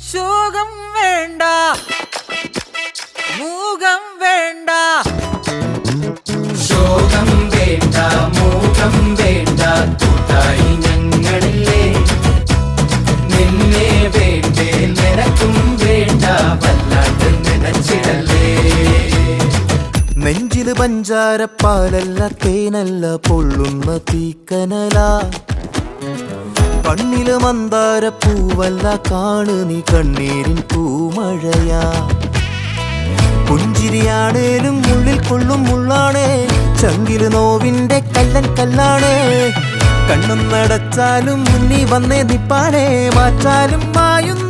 ശോകം വേണ്ട, മൂകം വേണ്ട, ശോകം വേണ്ട, മൂകം വേണ്ട, കൂട്ടായി ഞങ്ങളില്ലേ. നിന്നെ വേണ്ടേ, നിനക്കും വേണ്ട, വല്ലാണ്ട് നനച്ചിടല്ലേ. നെഞ്ചില് പഞ്ചാരപ്പാലല്ല, തേനല്ല, പൊള്ളുന്ന തീക്കനല. കണ്ണില് മന്ദാരപ്പൂവല്ല, കാണു നീ കണ്ണീരിൻ പൂമഴയാ. പുഞ്ചിരിയാണേലും ഉള്ളിൽ കൊള്ളും മുള്ളാണേ, ചങ്കില് നോവിന്റെ കല്ലൻ കല്ലാണേ. കണ്ണും നടച്ചാലും മുന്നി വന്നേ നിപ്പാണേ, മാറ്റാലും മായുന്ന